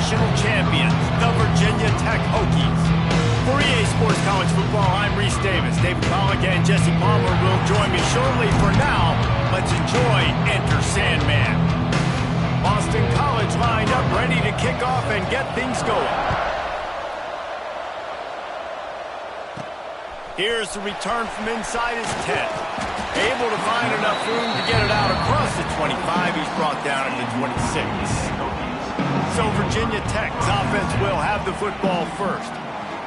national champions, the Virginia Tech Hokies. For EA Sports College Football, I'm Reese Davis. David Pollock and Jesse Palmer will join me shortly. For now, let's enjoy Enter Sandman. Boston College lined up, ready to kick off and get things going. Here's the return from inside his 10. Able to find enough room to get it out across the 25. He's brought down at the 26. So Virginia Tech's offense will have the football first.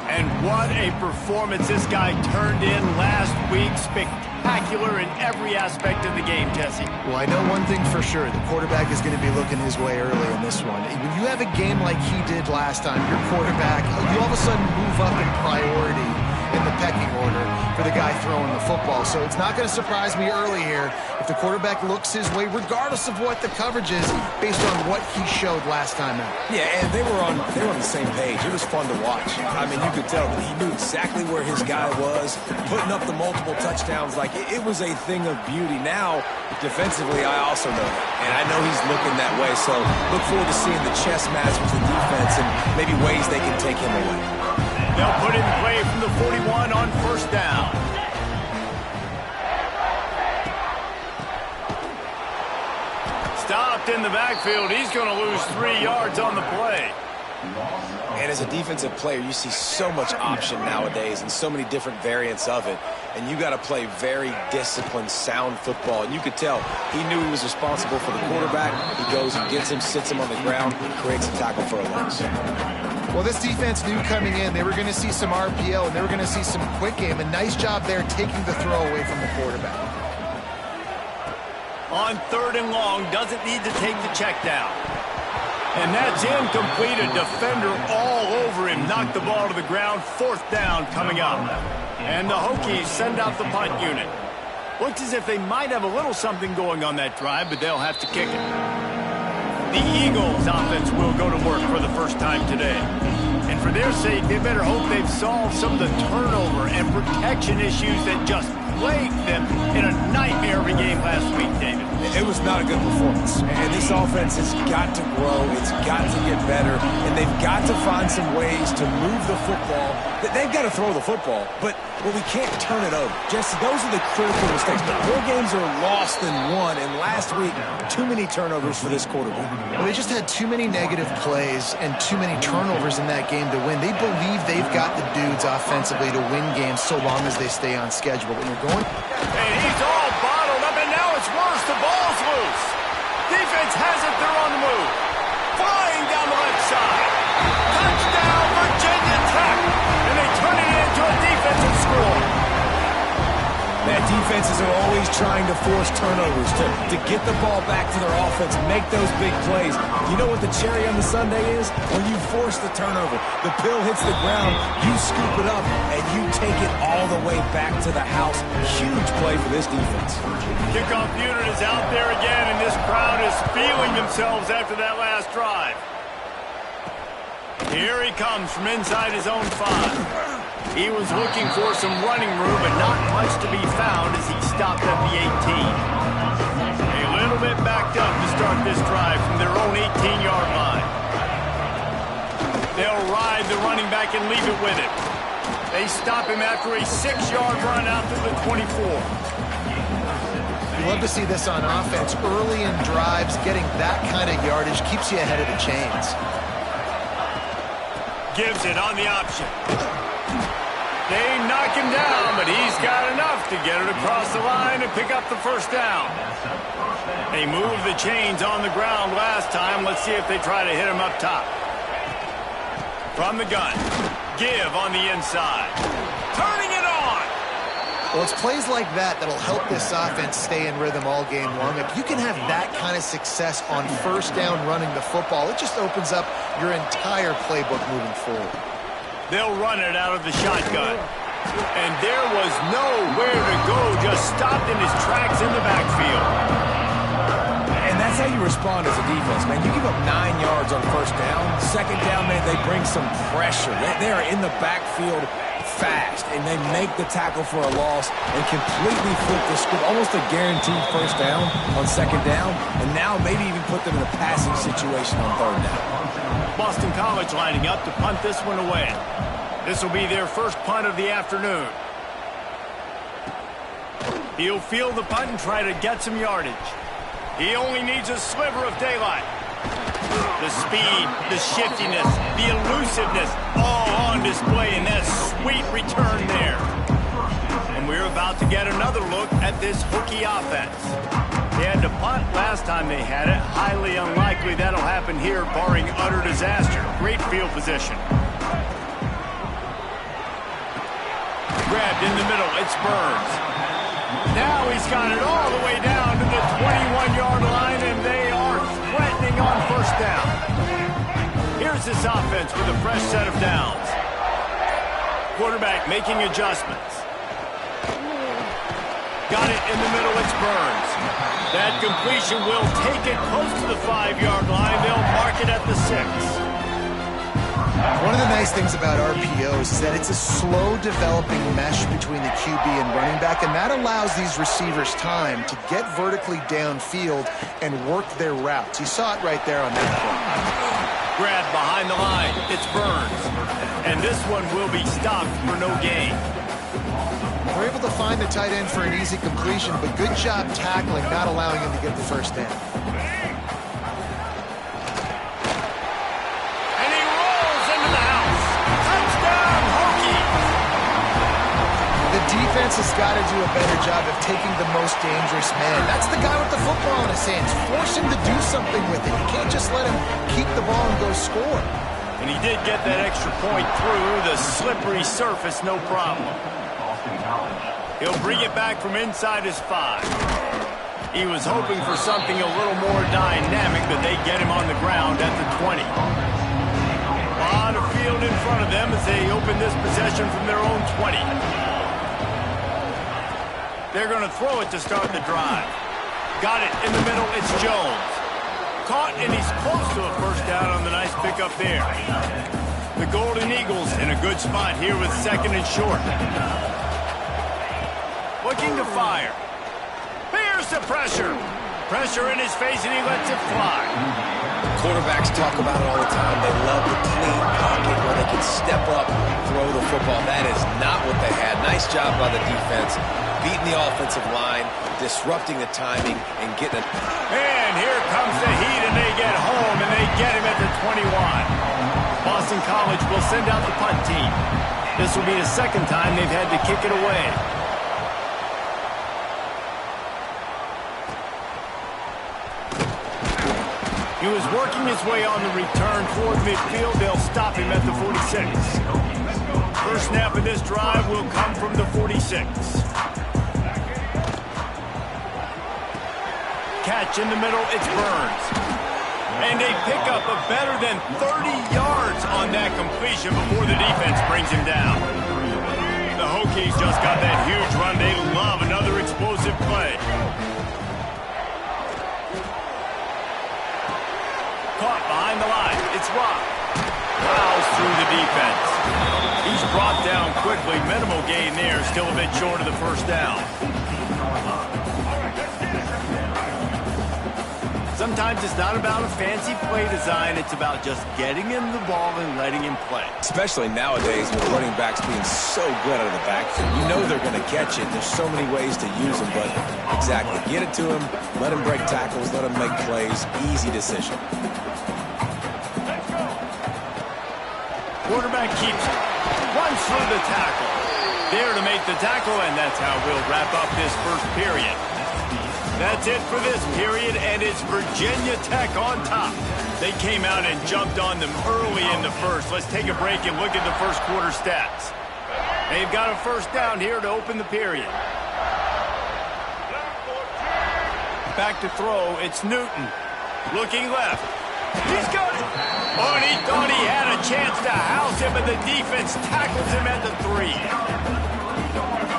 And what a performance this guy turned in last week. Spectacular in every aspect of the game, Jesse. Well, I know one thing for sure. The quarterback is going to be looking his way early in this one. When you have a game like he did last time, your quarterback, you all of a sudden move up in priority in the pecking order for the guy throwing the football. So it's not going to surprise me early here if the quarterback looks his way, regardless of what the coverage is, based on what he showed last time out. Yeah, and they were on the same page. It was fun to watch. I mean, you could tell that he knew exactly where his guy was, putting up the multiple touchdowns. Like, it was a thing of beauty. Now, defensively, I also know that. And I know he's looking that way. So look forward to seeing the chess match with the defense and maybe ways they can take him away. They'll put it in play from the 41 on first down. Stopped in the backfield. He's going to lose 3 yards on the play. And as a defensive player, you see so much option nowadays and so many different variants of it. And you got to play very disciplined, sound football. And you could tell he knew he was responsible for the quarterback. He goes and gets him, sits him on the ground, and creates a tackle for a loss. Well, this defense knew coming in they were going to see some RPO and they were going to see some quick game. A nice job there taking the throw away from the quarterback. On 3rd and long, doesn't need to take the check down. And that's incomplete. A defender all over him. Knocked the ball to the ground. 4th down coming up. And the Hokies send out the punt unit. Looks as if they might have a little something going on that drive, but they'll have to kick it. The Eagles offense will go to work for the first time today. And for their sake, they better hope they've solved some of the turnover and protection issues that just plagued them in a nightmare of a game last week, David. It was not a good performance. And this offense has got to grow. It's got to get better. And they've got to find some ways to move the football. They've got to throw the football, but we can't turn it over. Jesse, those are the critical mistakes. More games are lost than won, and last week, too many turnovers for this quarterback. Well, they just had too many negative plays and too many turnovers in that game to win. They believe they've got the dudes offensively to win games so long as they stay on schedule. But you're going... And he's all bottled up, and now it's worse. The ball's loose. Defense has it. They're on the move. Flying down the left side. Touchdown, Virginia Tech. And they turn it into a defensive score. That defenses are always trying to force turnovers to get the ball back to their offense, make those big plays. You know what the cherry on the sundae is? When you force the turnover, the pill hits the ground, you scoop it up, and you take it all the way back to the house. Huge play for this defense. Kickoff unit is out there again, and this crowd is feeling themselves after that last drive. Here he comes from inside his own 5. He was looking for some running room, but not much to be found as he stopped at the 18. A little bit backed up to start this drive from their own 18-yard line. They'll ride the running back and leave it with him. They stop him after a 6-yard run out to the 24. You love to see this on offense. Early in drives, getting that kind of yardage keeps you ahead of the chains. Gives it on the option. They knock him down, but he's got enough to get it across the line and pick up the first down. They moved the chains on the ground last time. Let's see if they try to hit him up top. From the gun. Give on the inside. Turning it on. Well, it's plays like that that'll help this offense stay in rhythm all game long. If you can have that kind of success on first down running the football, it just opens up your entire playbook moving forward. They'll run it out of the shotgun. And there was nowhere to go, just stopped in his tracks in the backfield. And that's how you respond as a defense, man. You give up 9 yards on first down. Second down, man, they bring some pressure. They are in the backfield fast, and they make the tackle for a loss and completely flip the script, almost a guaranteed first down on second down, and now maybe even put them in a passing situation on third down. Boston College lining up to punt this one away. This will be their first punt of the afternoon. He'll field the punt and try to get some yardage. He only needs a sliver of daylight. The speed, the shiftiness, the elusiveness, all on display in that sweet return there. And we're about to get another look at this Hokie offense. They had to punt last time they had it. Highly unlikely that'll happen here, barring utter disaster. Great field position. Grabbed in the middle, it's Burns. Now he's got it all the way down to the 21-yard line, and they are threatening on first down. Here's this offense with a fresh set of downs. Quarterback making adjustments. Got it in the middle, it's Burns. That completion will take it close to the 5-yard line. They'll mark it at the 6. One of the nice things about RPOs is that it's a slow developing mesh between the QB and running back, and that allows these receivers time to get vertically downfield and work their routes. You saw it right there on that play. Grab behind the line, it's Burns. And this one will be stopped for no gain. We're able to find the tight end for an easy completion, but good job tackling, not allowing him to get the first down. Defense has got to do a better job of taking the most dangerous man. That's the guy with the football in his hands. Force him to do something with it. You can't just let him keep the ball and go score. And he did get that extra point through the slippery surface, no problem. He'll bring it back from inside his 5. He was hoping for something a little more dynamic, but they get him on the ground at the 20. A lot of field in front of them as they open this possession from their own 20. They're going to throw it to start the drive. Got it in the middle, it's Jones. Caught, and he's close to a first down on the nice pickup there. The Golden Eagles in a good spot here with second and short. Looking to fire. Here's the pressure. Pressure in his face, and he lets it fly. Quarterbacks talk about it all the time. They love the clean pocket where they can step up, throw the football. That is not what they had. Nice job by the defense, beating the offensive line, disrupting the timing, and getting it. And here comes the heat, and they get home, and they get him at the 21. Boston College will send out the punt team. This will be the second time they've had to kick it away. He was working his way on the return toward midfield. They'll stop him at the 46. First snap of this drive will come from the 46. Catch in the middle, it's Burns. And they pick up a better than 30 yards on that completion before the defense brings him down. The Hokies just got that huge run. They love another explosive play. Caught behind the line. It's Rock. Plows through the defense. He's brought down quickly. Minimal gain there. Still a bit short of the first down. Sometimes it's not about a fancy play design. It's about just getting him the ball and letting him play. Especially nowadays with running backs being so good out of the backfield. You know they're going to catch it. There's so many ways to use them, but exactly. Get it to him. Let him break tackles. Let him make plays. Easy decision. Quarterback keeps it. Runs through the tackle. There to make the tackle, and that's how we'll wrap up this first period. That's it for this period, and it's Virginia Tech on top. They came out and jumped on them early in the first. Let's take a break and look at the first quarter stats. They've got a first down here to open the period. Back to throw, it's Newton. Looking left. He's got it. Oh, and he thought he had a chance to house him, but the defense tackles him at the 3.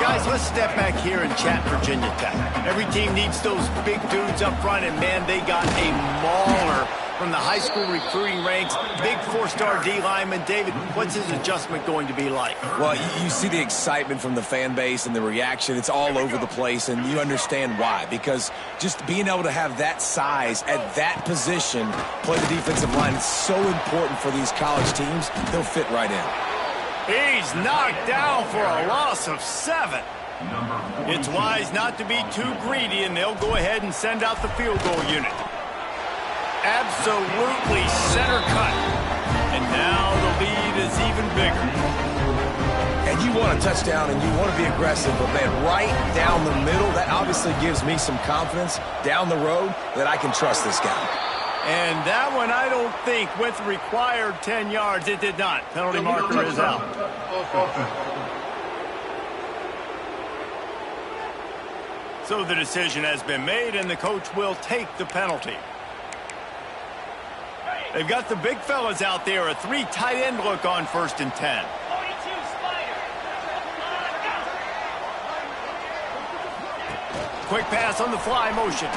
Guys, let's step back here and chat Virginia Tech. Every team needs those big dudes up front, and man, they got a mauler from the high school recruiting ranks, big four-star D lineman. David, what's his adjustment going to be like? Well, you see the excitement from the fan base and the reaction. It's all over the place, and you understand why. Because just being able to have that size at that position, play the defensive line, it's so important for these college teams. They'll fit right in. He's knocked down for a loss of 7. It's wise not to be too greedy, and they'll go ahead and send out the field goal unit. Absolutely center cut. And now the lead is even bigger. And you want a touchdown and you want to be aggressive, but man, right down the middle, that obviously gives me some confidence down the road that I can trust this guy. And that one, I don't think, with the required 10 yards, it did not. Penalty marker is out. So the decision has been made, and the coach will take the penalty. They've got the big fellas out there, a 3 tight end look on 1st and 10. Quick pass on the fly motion.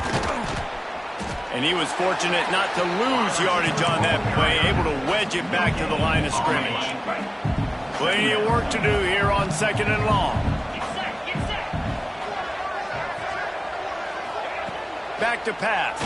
And he was fortunate not to lose yardage on that play, able to wedge it back to the line of scrimmage. Plenty of work to do here on 2nd and long. Back to pass.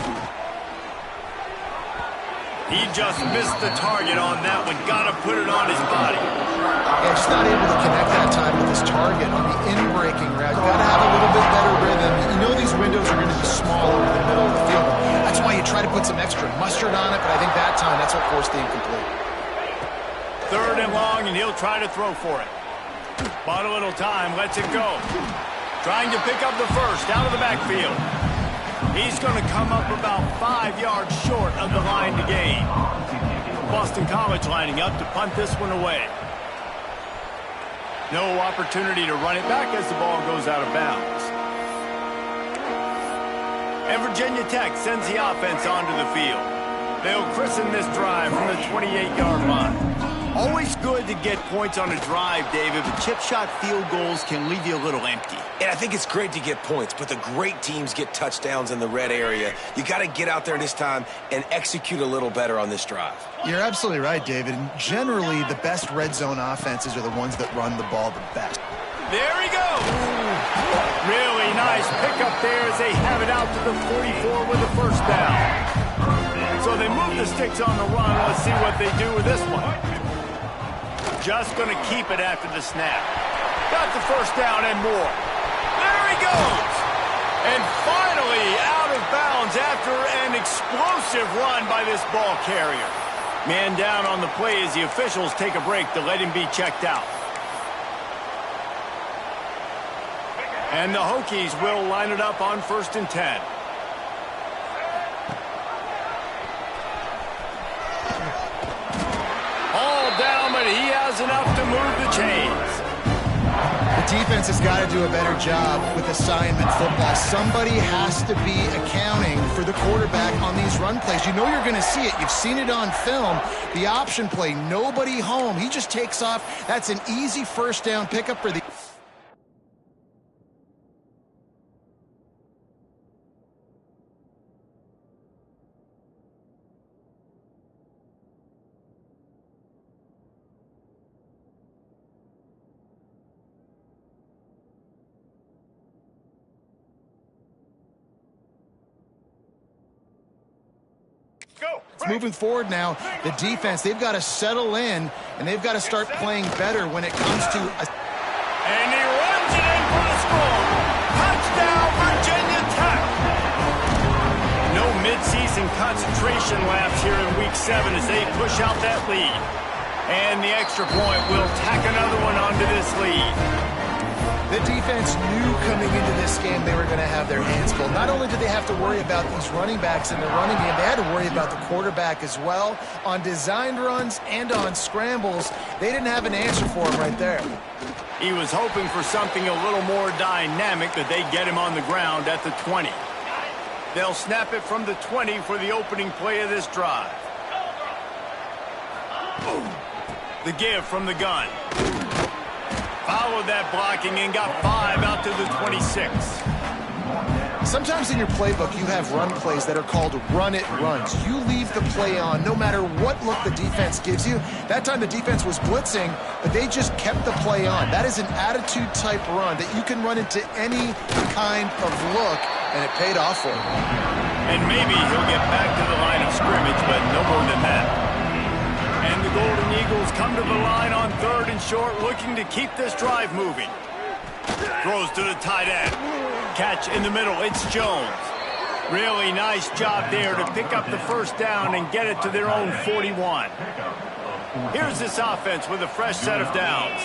He just missed the target on that one. Got to put it on his body. Yeah, just not able to connect that time with his target on the in-breaking route. Got to have a little bit better rhythm. You know these windows are going to be small over the middle of the field. That's why you try to put some extra mustard on it, but I think that time that's what forced the incomplete. 3rd and long, and he'll try to throw for it. Bought a little time, lets it go. Trying to pick up the first out of the backfield. He's going to come up about 5 yards short of the line to gain. Boston College lining up to punt this one away. No opportunity to run it back as the ball goes out of bounds. And Virginia Tech sends the offense onto the field. They'll christen this drive from the 28-yard line. Always good to get points on a drive, David, but chip shot field goals can leave you a little empty. And I think it's great to get points, but the great teams get touchdowns in the red area. You got to get out there this time and execute a little better on this drive. You're absolutely right, David. And generally, the best red zone offenses are the ones that run the ball the best. There he goes. Really nice pickup there as they have it out to the 44 with the first down. So they move the sticks on the run. Let's see what they do with this one. Just going to keep it after the snap. Got the first down and more. There he goes. And finally out of bounds after an explosive run by this ball carrier. Man down on the play as the officials take a break to let him be checked out. And the Hokies will line it up on 1st and 10. All down, but he has enough to move the chains. The defense has got to do a better job with assignment football. Somebody has to be accounting for the quarterback on these run plays. You know you're going to see it. You've seen it on film. The option play, nobody home. He just takes off. That's an easy first down pickup for the... It's moving forward now. The defense, they've got to settle in, and they've got to start playing better when it comes to... And he runs it in for the score. Touchdown, Virginia Tech. No midseason concentration laps here in Week 7 as they push out that lead. And the extra point will tack another one onto this lead. The defense knew coming into this game they were going to have their hands full. Not only did they have to worry about these running backs in the running game, they had to worry about the quarterback as well. On designed runs and on scrambles, they didn't have an answer for him right there. He was hoping for something a little more dynamic, but they get him on the ground at the 20. They'll snap it from the 20 for the opening play of this drive. The give from the gun. Followed that blocking and got 5 out to the 26. Sometimes in your playbook, you have run plays that are called run-it runs. You leave the play on no matter what look the defense gives you. That time the defense was blitzing, but they just kept the play on. That is an attitude-type run that you can run into any kind of look, and it paid off for him. And maybe he'll get back to the line of scrimmage, but no more than that. And the Golden Eagles come to the line on 3rd and short, looking to keep this drive moving. Throws to the tight end. Catch in the middle. It's Jones. Really nice job there to pick up the first down and get it to their own 41. Here's this offense with a fresh set of downs.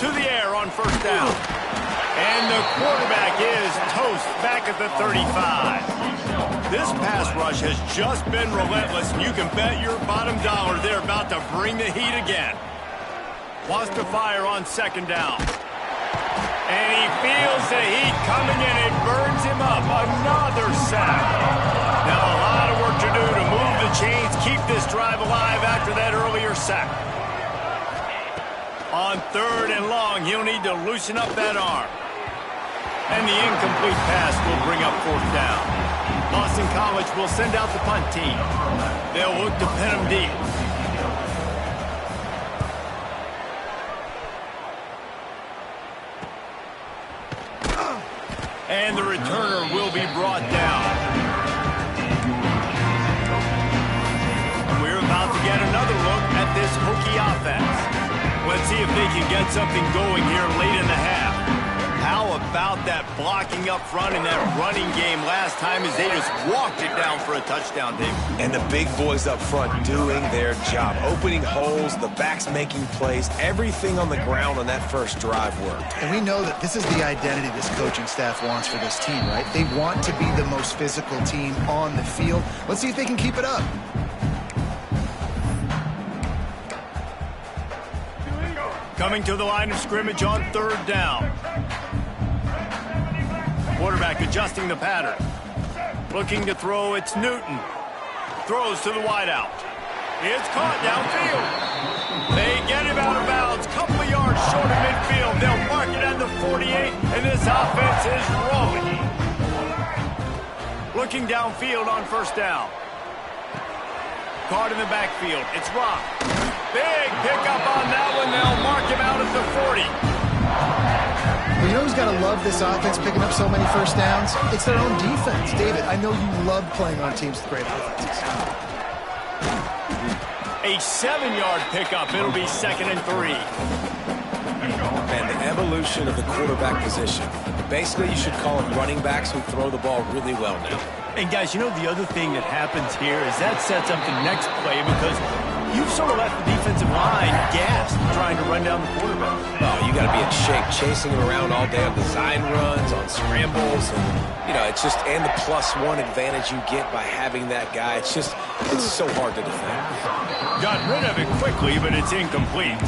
To the air on first down. And the quarterback is toast back at the 35. This pass rush has just been relentless, and you can bet your bottom dollar they're about to bring the heat again. Wants to fire on 2nd down. And he feels the heat coming, and it burns him up. Another sack. Now a lot of work to do to move the chains, keep this drive alive after that earlier sack. On 3rd and long, he'll need to loosen up that arm. And the incomplete pass will bring up 4th down. Boston College will send out the punt team. They'll look to pin him deep. And the returner will be brought down. We're about to get another look at this Hokie offense. Let's see if they can get something going here late in the half. How about that blocking up front in that running game last time as they just walked it down for a touchdown, Dave? And the big boys up front doing their job. Opening holes, the backs making plays, everything on the ground on that first drive worked. And we know that this is the identity this coaching staff wants for this team, right? They want to be the most physical team on the field. Let's see if they can keep it up. Coming to the line of scrimmage on 3rd down. Quarterback adjusting the pattern. Looking to throw, it's Newton. Throws to the wideout. It's caught downfield. They get him out of bounds. Couple of yards short of midfield. They'll mark it at the 48, and this offense is rolling. Looking downfield on 1st down. Caught in the backfield. It's Rock. Big pickup on that one. They'll mark him out at the 40. Well, you know who's got to love this offense picking up so many first downs? It's their own defense. David, I know you love playing on teams with great offenses. A 7-yard pickup. It'll be 2nd and 3. And the evolution of the quarterback position. Basically, you should call them running backs who throw the ball really well now. And guys, you know the other thing that happens here is that sets up the next play because you've sort of left the defensive line gassed trying to run down the quarterback. Oh, you got to be in shape, chasing him around all day on design runs, on scrambles, and you know it's just and the +1 advantage you get by having that guy. It's so hard to defend. Got rid of it quickly, but it's incomplete.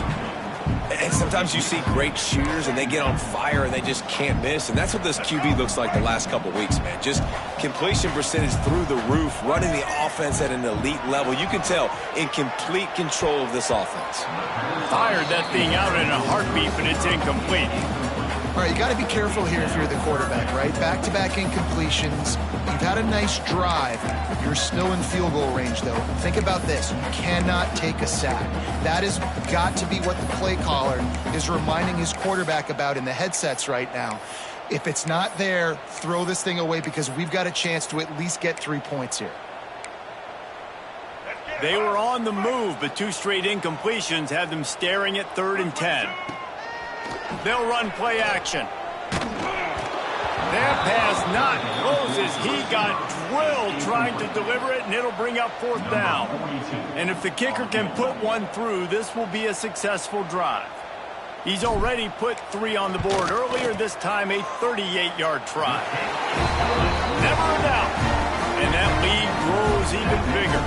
And sometimes you see great shooters and they get on fire and they just can't miss. And that's what this QB looks like the last couple weeks, man. Just completion percentage through the roof, running the offense at an elite level. You can tell in complete control of this offense. Fired that thing out in a heartbeat, but it's incomplete. All right, you got to be careful here if you're the quarterback, right? Back-to-back incompletions. You've had a nice drive. You're still in field goal range, though. Think about this. You cannot take a sack. That has got to be what the play caller is reminding his quarterback about in the headsets right now. If it's not there, throw this thing away because we've got a chance to at least get 3 points here. They were on the move, but 2 straight incompletions have them staring at 3rd and 10. They'll run play action. That pass not close as he got drilled trying to deliver it, and it'll bring up 4th down. And if the kicker can put one through, this will be a successful drive. He's already put 3 on the board earlier, this time a 38-yard try. Never a doubt. And that lead grows even bigger.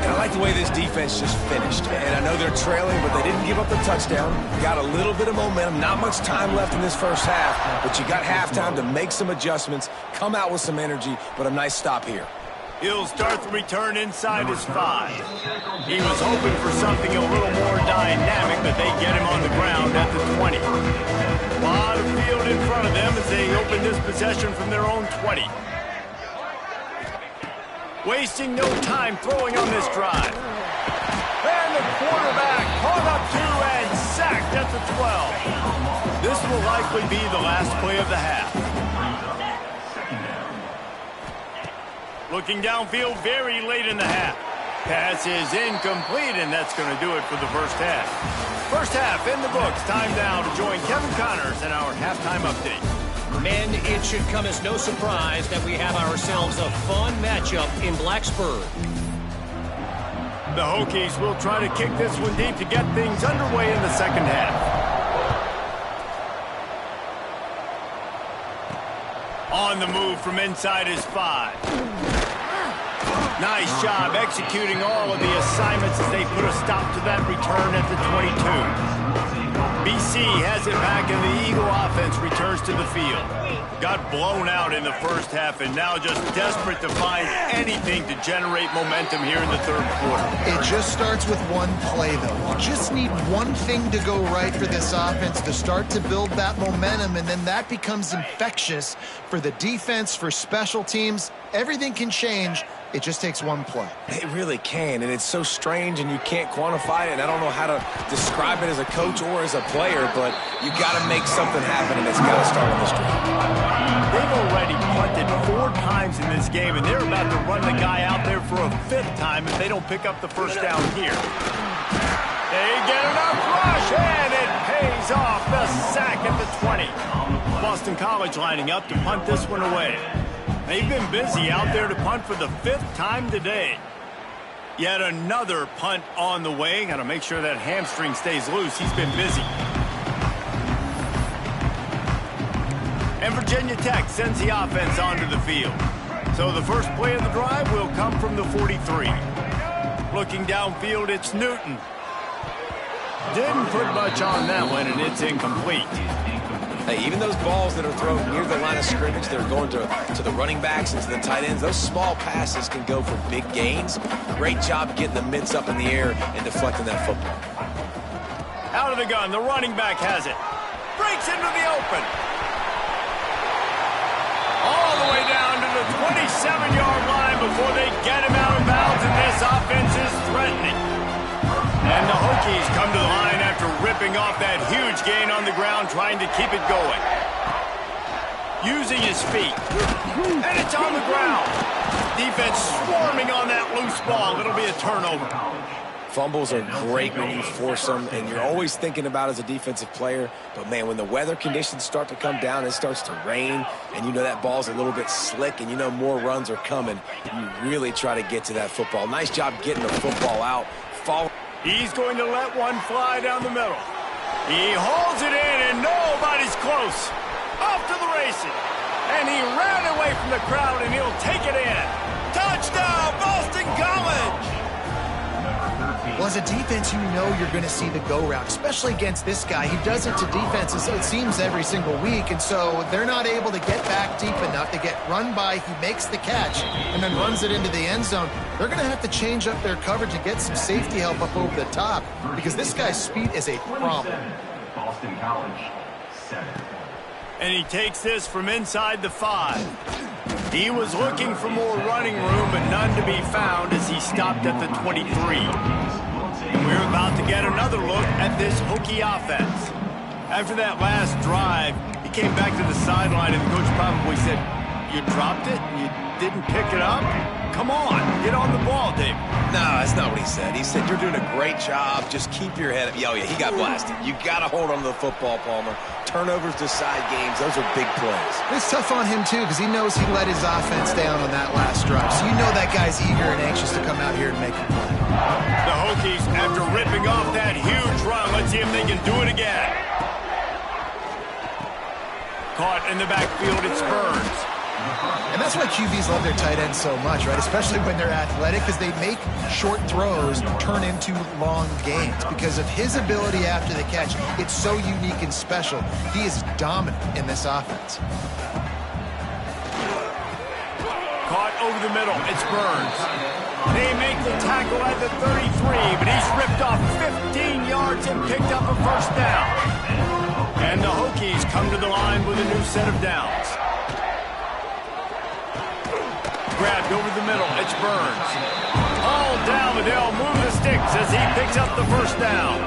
And I like the way this defense just finished. And I know they're trailing, but they didn't give up the touchdown. Got a little bit of momentum. Not much time left in this first half, but you got halftime to make some adjustments, come out with some energy, but a nice stop here. He'll start the return inside his 5. He was hoping for something a little more dynamic, but they get him on the ground at the 20. A lot of field in front of them as they open this possession from their own 20. Wasting no time throwing on this drive. And the quarterback caught up to and sacked at the 12. This will likely be the last play of the half. Looking downfield very late in the half. Pass is incomplete, and that's going to do it for the first half. First half in the books. Time now to join Kevin Connors in our halftime update. Men, it should come as no surprise that we have ourselves a fun matchup in Blacksburg. The Hokies will try to kick this one deep to get things underway in the second half. On the move from inside his 5. Nice job executing all of the assignments as they put a stop to that return at the 22. BC has it back and the Eagle offense returns to the field. Got blown out in the first half and now just desperate to find anything to generate momentum here in the third quarter. It just starts with one play, though. You just need one thing to go right for this offense to start to build that momentum, and then that becomes infectious for the defense, for special teams. Everything can change. It just takes one play. It really can, and it's so strange, and you can't quantify it, and I don't know how to describe it as a coach or as a player, but you got to make something happen, and it's got to start on this drive. They've already punted 4 times in this game, and they're about to run the guy out there for a 5th time if they don't pick up the first down here. They get enough rush, and it pays off. The sack at the 20. Boston College lining up to punt this one away. They've been busy out there to punt for the 5th time today. Yet another punt on the way. Got to make sure that hamstring stays loose. He's been busy. And Virginia Tech sends the offense onto the field. So the first play of the drive will come from the 43. Looking downfield, it's Newton. Didn't put much on that one, and it's incomplete. Hey, even those balls that are thrown near the line of scrimmage, they're going to the running backs and to the tight ends. Those small passes can go for big gains. Great job getting the mitts up in the air and deflecting that football. Out of the gun, the running back has it. Breaks into the open. All the way down to the 27-yard line before they get him out of bounds, and this offense is threatening. And the Hokies come to the line after ripping off that huge gain on the ground, trying to keep it going. Using his feet. And it's on the ground. Defense swarming on that loose ball. It'll be a turnover. Fumbles are great when you force them, and you're always thinking about as a defensive player. But, man, when the weather conditions start to come down, it starts to rain, and you know that ball's a little bit slick, and you know more runs are coming, you really try to get to that football. Nice job getting the football out. He's going to let one fly down the middle. He holds it in, and nobody's close. Off to the races. And he ran away from the crowd, and he'll take it in. Touchdown, Boston College! Well, as a defense, you know you're going to see the go route, especially against this guy. He does it to defenses, it seems, every single week, and so they're not able to get back deep enough. They get run by, he makes the catch, and then runs it into the end zone. They're going to have to change up their coverage and get some safety help up over the top, because this guy's speed is a problem. Boston College, 7. And he takes this from inside the 5. He was looking for more running room, but none to be found as he stopped at the 23. We're about to get another look at this Hokie offense. After that last drive, he came back to the sideline, and the coach probably said, "You dropped it? You didn't pick it up? Come on, get on the ball, Dave." No, that's not what he said. He said, "You're doing a great job. Just keep your head up." Oh, yeah, he got blasted. You got to hold on to the football, Palmer. Turnovers decide games. Those are big plays. It's tough on him, too, because he knows he let his offense down on that last drive. So you know that guy's eager and anxious to come out here and make a play. The Hokies, after ripping off that huge run, let's see if they can do it again. Caught in the backfield, it's Burns. And that's why QBs love their tight ends so much, right? Especially when they're athletic, because they make short throws turn into long gains. Because of his ability after the catch, it's so unique and special. He is dominant in this offense. Caught over the middle. It's Burns. They make the tackle at the 33, but he's ripped off 15 yards and picked up a first down. And the Hokies come to the line with a new set of downs. Grabbed over the middle. It's Burns. All down, but they'll move the sticks as he picks up the first down.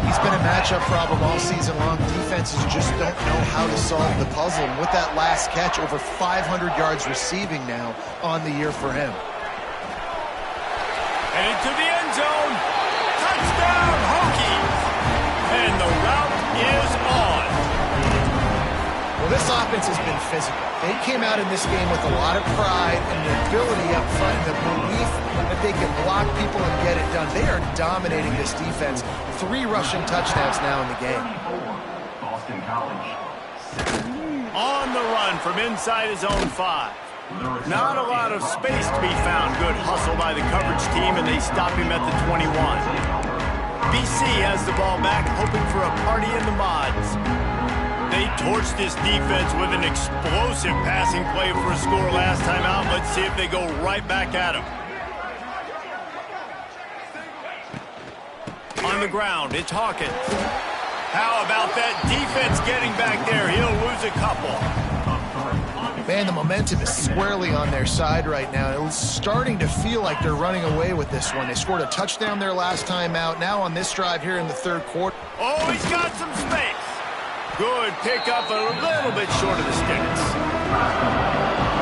He's been a matchup problem all season long. Defenses just don't know how to solve the puzzle. And with that last catch, over 500 yards receiving now on the year for him. And into the end zone. Touchdown, Hokies. And the route is on. Well, this offense has been physical. They came out in this game with a lot of pride and the ability up front, the belief that they can block people and get it done. They are dominating this defense. 3 rushing touchdowns now in the game. Boston College, 7. On the run from inside his own 5. Not a lot of space to be found. Good hustle by the coverage team, and they stop him at the 21. BC has the ball back, hoping for a party in the mods. They torched this defense with an explosive passing play for a score last time out. Let's see if they go right back at him. On the ground, it's Hawkins. How about that defense getting back there? He'll lose a couple. Man, the momentum is squarely on their side right now. It's starting to feel like they're running away with this one. They scored a touchdown their last time out. Now on this drive here in the third quarter. Oh, he's got some space. Good pickup, a little bit short of the sticks.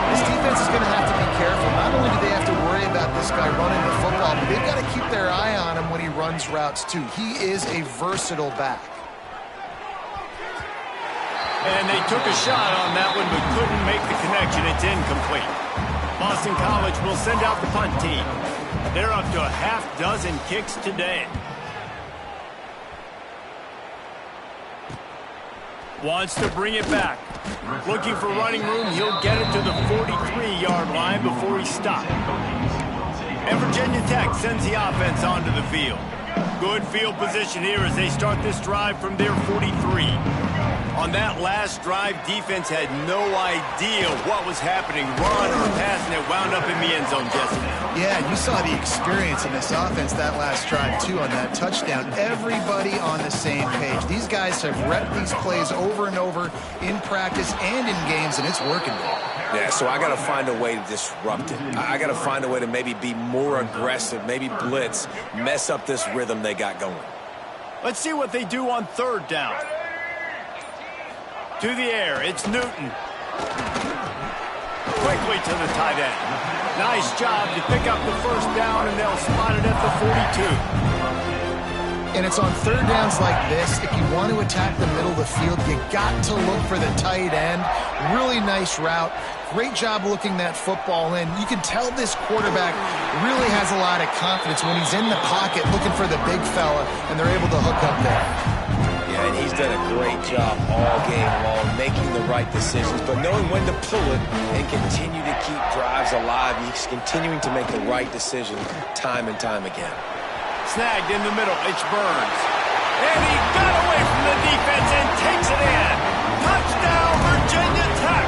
This defense is going to have to be careful. Not only do they have to worry about this guy running the football, but they've got to keep their eye on him when he runs routes too. He is a versatile back. And they took a shot on that one, but couldn't make the connection. It's incomplete. Boston College will send out the punt team. They're up to a half dozen kicks today. Wants to bring it back. Looking for running room. He'll get it to the 43-yard line before he's stopped. And Virginia Tech sends the offense onto the field. Good field position here as they start this drive from their 43. On that last drive, defense had no idea what was happening. Run or pass, and it wound up in the end zone, Jesse. Yeah, you saw the experience in this offense that last drive, too, on that touchdown. Everybody on the same page. These guys have repped these plays over and over in practice and in games, and it's working. Yeah, so I got to find a way to disrupt it. I got to find a way to maybe be more aggressive, maybe blitz, mess up this rhythm they got going. Let's see what they do on third down. To the air, it's Newton. Quickly to the tight end. Nice job to pick up the first down, and they'll spot it at the 42. And it's on third downs like this. If you want to attack the middle of the field, you got to look for the tight end. Really nice route. Great job looking that football in. You can tell this quarterback really has a lot of confidence when he's in the pocket looking for the big fella, and they're able to hook up there. Yeah, and he's done a great job all game long, making the right decisions, but knowing when to pull it and continue to keep drives alive. He's continuing to make the right decision time and time again. Snagged in the middle, it's Burns. And he got away from the defense and takes it in. Touchdown, Virginia Tech.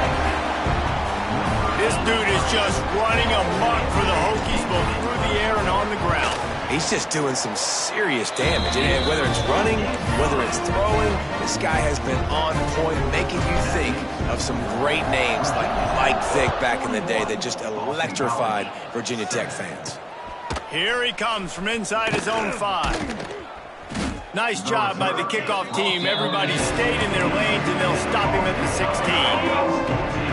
This dude is just running amok for the Hokies, both through the air and on the ground. He's just doing some serious damage. And whether it's running, whether it's throwing, this guy has been on point, making you think of some great names like Mike Vick back in the day that just electrified Virginia Tech fans. Here he comes from inside his own 5. Nice job by the kickoff team. Everybody stayed in their lanes, and they'll stop him at the 16.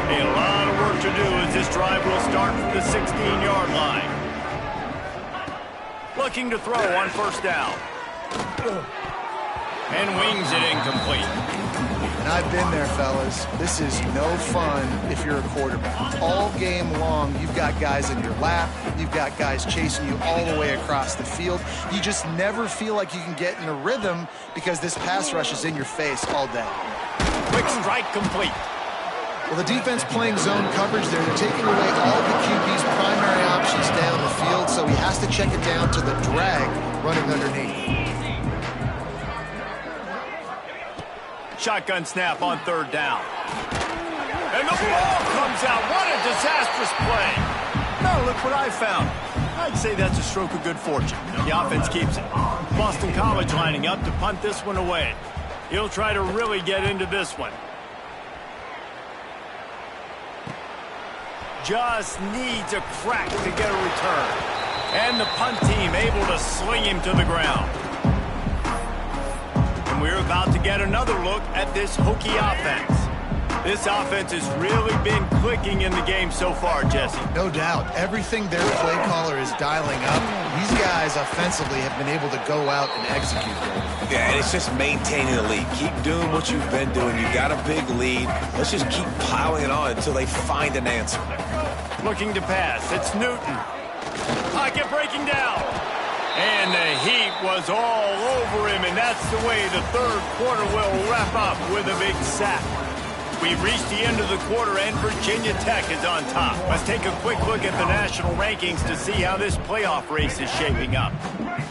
A lot of work to do as this drive will start from the 16-yard line. Looking to throw on first down. And wings it incomplete. And I've been there, fellas. This is no fun if you're a quarterback. All game long, you've got guys in your lap. You've got guys chasing you all the way across the field. You just never feel like you can get in a rhythm because this pass rush is in your face all day. Quick strike complete. Well, the defense playing zone coverage there. They're taking away all the QB's primary options down the field, so he has to check it down to the drag running underneath. Shotgun snap on third down. And the ball comes out. What a disastrous play. Oh, look what I found. I'd say that's a stroke of good fortune. The offense keeps it. Boston College lining up to punt this one away. He'll try to really get into this one. Just needs a crack to get a return. And the punt team able to sling him to the ground. And we're about to get another look at this Hokie offense. This offense has really been clicking in the game so far, Jesse. No doubt. Everything their play caller is dialing up, these guys offensively have been able to go out and execute. Yeah, and it's just maintaining the lead. Keep doing what you've been doing. You got a big lead. Let's just keep piling it on until they find an answer. Looking to pass. It's Newton. Pocket breaking down. And the heat was all over him, and that's the way the third quarter will wrap up with a big sack. We've reached the end of the quarter, and Virginia Tech is on top. Let's take a quick look at the national rankings to see how this playoff race is shaping up.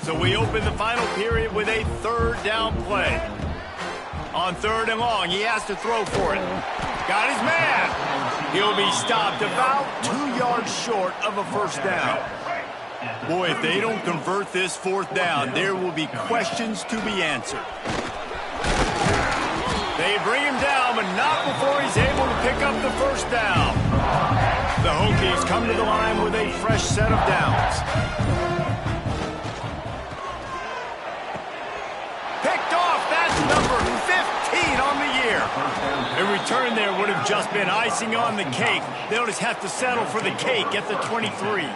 So we open the final period with a third down play. On 3rd and long, he has to throw for it. Got his man. He'll be stopped about 2 yards short of a first down. Boy, if they don't convert this 4th down, there will be questions to be answered. They bring him down, but not before he's able to pick up the first down. The Hokies come to the line with a fresh set of downs. Picked off, that's number 15 on the year. A return there would have just been icing on the cake. They'll just have to settle for the cake at the 23.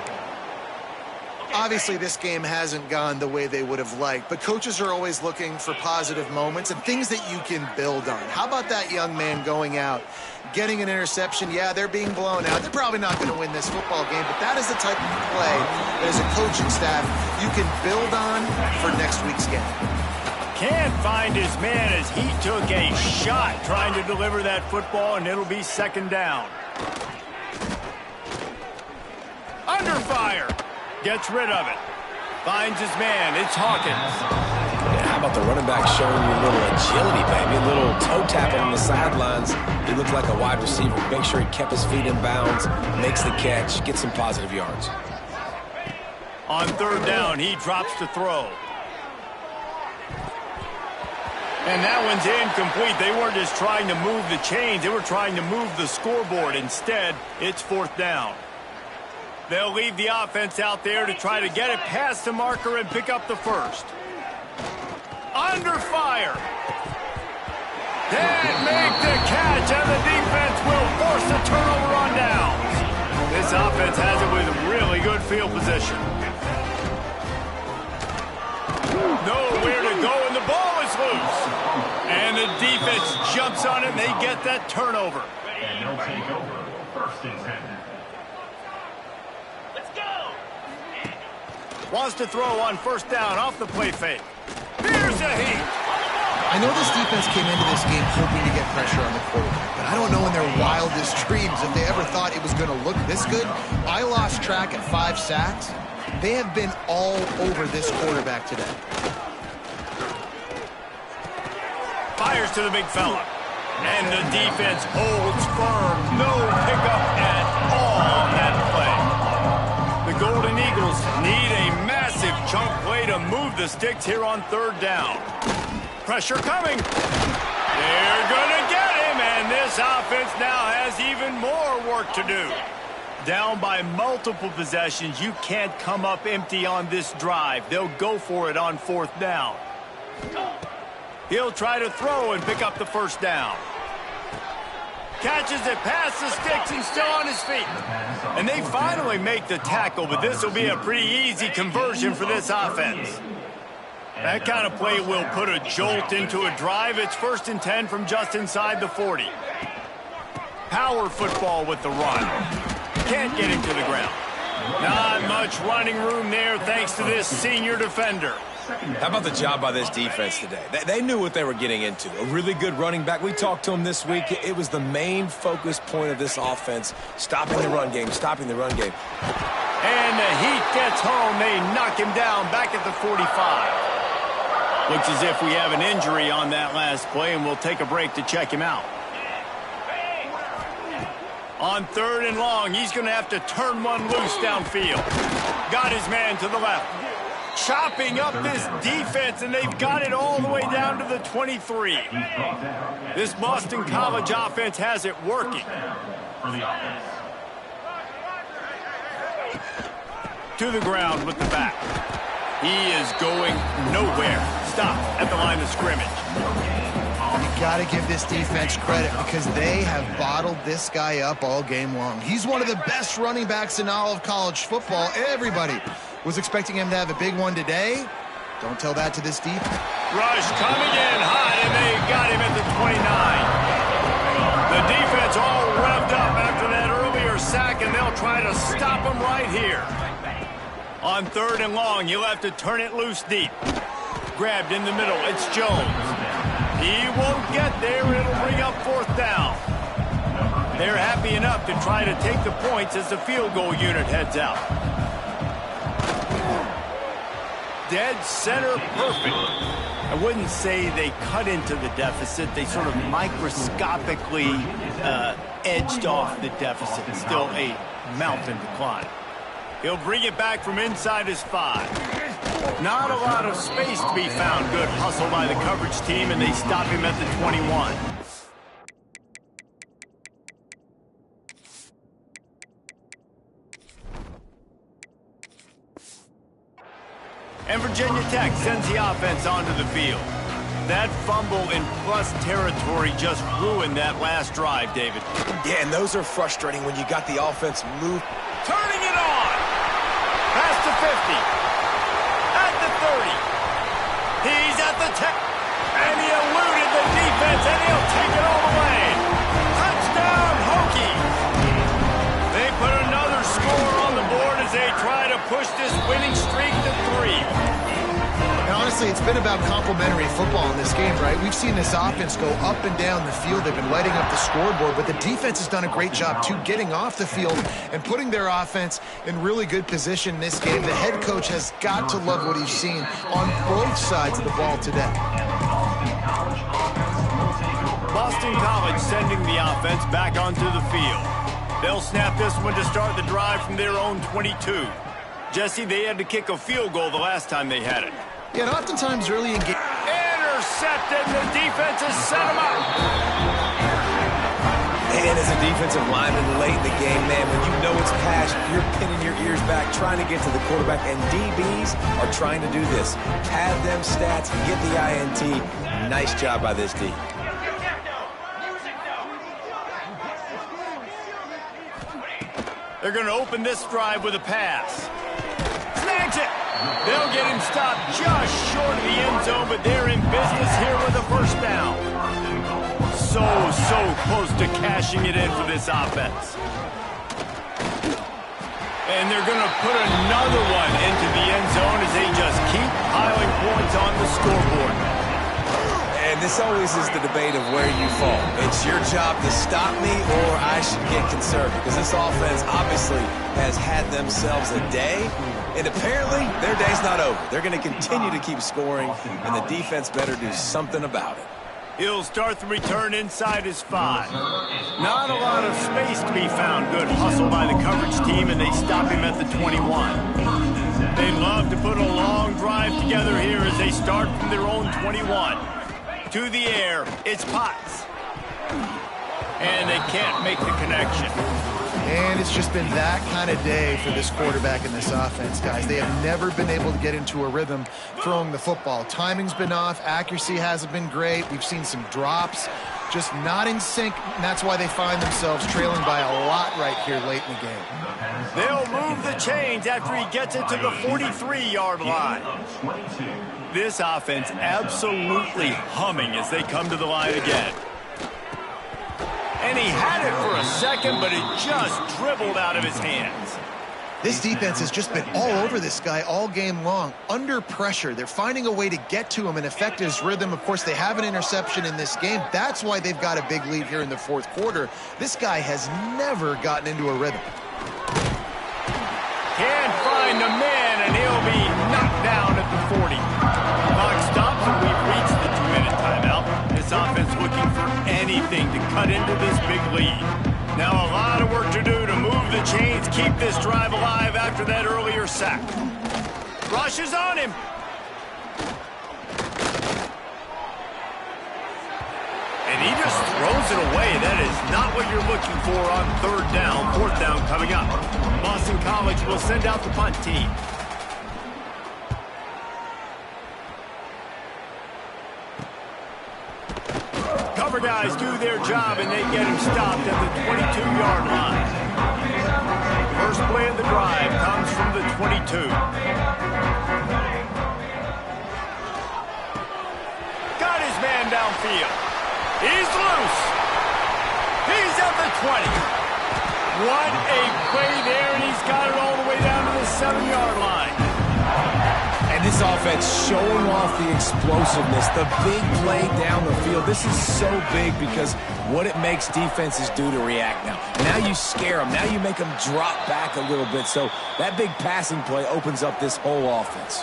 Obviously, this game hasn't gone the way they would have liked, but coaches are always looking for positive moments and things that you can build on. How about that young man going out, getting an interception? Yeah, they're being blown out. They're probably not going to win this football game, but that is the type of play that as a coaching staff you can build on for next week's game. Can't find his man as he took a shot trying to deliver that football, and it'll be 2nd down. Under fire. Gets rid of it. Finds his man. It's Hawkins. Yeah, how about the running back showing you a little agility, baby? A little toe tapping on the sidelines. He looked like a wide receiver. Make sure he kept his feet in bounds, makes the catch, gets some positive yards. On 3rd down, he drops to throw. And that one's incomplete. They weren't just trying to move the chains. They were trying to move the scoreboard. Instead, it's 4th down. They'll leave the offense out there to try to get it past the marker and pick up the first. Under fire. Can't make the catch, and the defense will force a turnover on downs. This offense has it with really good field position. Nowhere to go, and the ball is loose. And the defense jumps on it, and they get that turnover. And they'll take over 1st and 10. Wants to throw on 1st down off the play fake. Here's a heat. I know this defense came into this game hoping to get pressure on the quarterback, but I don't know in their wildest dreams if they ever thought it was going to look this good. I lost track at 5 sacks. They have been all over this quarterback today. Fires to the big fella. And the defense holds firm. No pickup at all on that play. The Golden Eagles need a massive chunk play to move the sticks here on 3rd down. Pressure coming. They're going to get him, and this offense now has even more work to do. Down by multiple possessions, you can't come up empty on this drive. They'll go for it on 4th down. He'll try to throw and pick up the first down. Catches it past the sticks and still on his feet. And they finally make the tackle, but this will be a pretty easy conversion for this offense. That kind of play will put a jolt into a drive. It's 1st and 10 from just inside the 40. Power football with the run. Can't get him to the ground. Not much running room there thanks to this senior defender. How about the job by this defense today? They knew what they were getting into. A really good running back. We talked to him this week. It was the main focus point of this offense, stopping the run game, stopping the run game. And the heat gets home. They knock him down back at the 45. Looks as if we have an injury on that last play, and we'll take a break to check him out. On 3rd and long, he's going to have to turn one loose downfield. Got his man to the left. Chopping up this defense, and they've got it all the way down to the 23. This Boston College offense has it working. To the ground with the back. He is going nowhere. Stop at the line of scrimmage. You got to give this defense credit because they have bottled this guy up all game long. He's one of the best running backs in all of college football. Everybody was expecting him to have a big one today. Don't tell that to this defense. Rush coming in hot, and they got him at the 29. The defense all revved up after that earlier sack, and they'll try to stop him right here. On 3rd and long, he'll have to turn it loose deep. Grabbed in the middle, it's Jones. He won't get there, it'll bring up 4th down. They're happy enough to try to take the points as the field goal unit heads out. Dead center perfect. I wouldn't say they cut into the deficit. They sort of microscopically edged off the deficit. Still a mountain to climb. He'll bring it back from inside his 5. Not a lot of space to be found. Good hustle by the coverage team, and they stop him at the 21. And Virginia Tech sends the offense onto the field. That fumble in plus territory just ruined that last drive, David. Yeah, and those are frustrating when you got the offense move. Turning it on. Past the 50. At the 30. He's at the 10. And he eluded the defense, and he'll take it all the way. Touchdown, Hokies. They put another score on the board as they try to push this winning streak to 3. And honestly, it's been about complementary football in this game, right? We've seen this offense go up and down the field. They've been lighting up the scoreboard, but the defense has done a great job, too, getting off the field and putting their offense in really good position in this game. The head coach has got to love what he's seen on both sides of the ball today. Boston College sending the offense back onto the field. They'll snap this one to start the drive from their own 22. Jesse, they had to kick a field goal the last time they had it. Yeah, and oftentimes early in game. Intercepted. The defense has set him up. And as a defensive lineman late in the game, man, when you know it's pass, you're pinning your ears back, trying to get to the quarterback, and DBs are trying to do this. Pad them stats, get the INT. Nice job by this D. They're going to open this drive with a pass. Snags it. They'll get him stopped just short of the end zone, but they're in business here with a 1st down. So close to cashing it in for this offense. And they're going to put another one into the end zone as they just keep piling points on the scoreboard. And this always is the debate of where you fall. It's your job to stop me, or I should get concerned, because this offense obviously has had themselves a day, and apparently their day's not over. They're going to continue to keep scoring, and the defense better do something about it. He'll start the return inside his 5. Not a lot of space to be found. Good hustle by the coverage team, and they stop him at the 21. They love to put a long drive together here as they start from their own 21. To the air, it's Potts. And they can't make the connection. And it's just been that kind of day for this quarterback and this offense, guys. They have never been able to get into a rhythm throwing the football. Timing's been off. Accuracy hasn't been great. We've seen some drops. Just not in sync, and that's why they find themselves trailing by a lot right here late in the game. They'll move the chains after he gets it to the 43-yard line. This offense absolutely humming as they come to the line again. And he had it for a second, but it just dribbled out of his hands. This defense has just been all over this guy all game long. Under pressure, they're finding a way to get to him and affect his rhythm. Of course, they have an interception in this game. That's why they've got a big lead here in the 4th quarter. This guy has never gotten into a rhythm. Can't find the man, and he'll be knocked down at the 40. Clock stops, and we've reached the 2-minute timeout. This offense looking for anything to cut into this big lead. Now a lot of work to do to move the chains, keep this drive alive after that earlier sack. Rushes on him. And he just throws it away. That is not what you're looking for on third down. Fourth down coming up. Boston College will send out the punt team. Cover guys do their job, and they get him stopped at the 22-yard line. First play of the drive comes from the 22. Got his man downfield. He's loose. He's at the 20. What a play there, and he's got it all the way down to the 7-yard line. And this offense showing off the explosiveness, the big play down the field. This is so big because what it makes defenses do to react now. Now you scare them. Now you make them drop back a little bit. So that big passing play opens up this whole offense.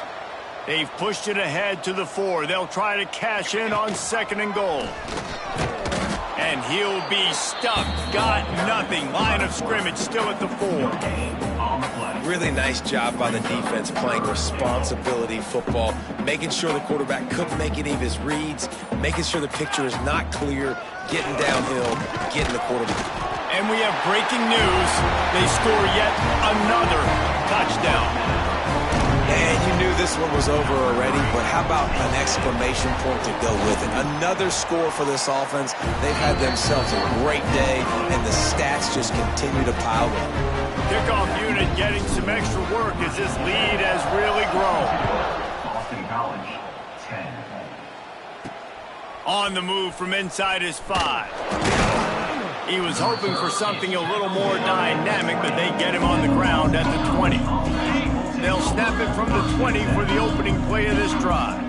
They've pushed it ahead to the 4. They'll try to cash in on 2nd and goal. And he'll be stuck. Got nothing. Line of scrimmage still at the 4. Really nice job by the defense playing responsibility football, making sure the quarterback couldn't make any of his reads, making sure the picture is not clear, getting downhill, getting the quarterback. And we have breaking news. They score yet another touchdown. And you knew this one was over already, but how about an exclamation point to go with it? Another score for this offense. They've had themselves a great day, and the stats just continue to pile up. Kickoff unit getting some extra work as this lead has really grown. Boston College, 10. On the move from inside his 5. He was hoping for something a little more dynamic, but they get him on the ground at the 20. They'll snap it from the 20 for the opening play of this drive.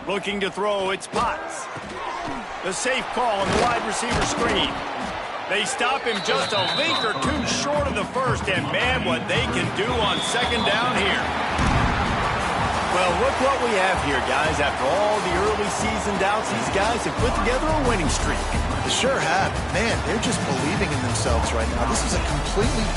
Looking to throw, it's Potts. The safe call on the wide receiver screen. They stop him just a link or two short of the first, and man, what they can do on 2nd down here. Well, look what we have here, guys. After all the early season doubts, these guys have put together a winning streak. They sure have. Man, they're just believing in themselves right now. This is a completely different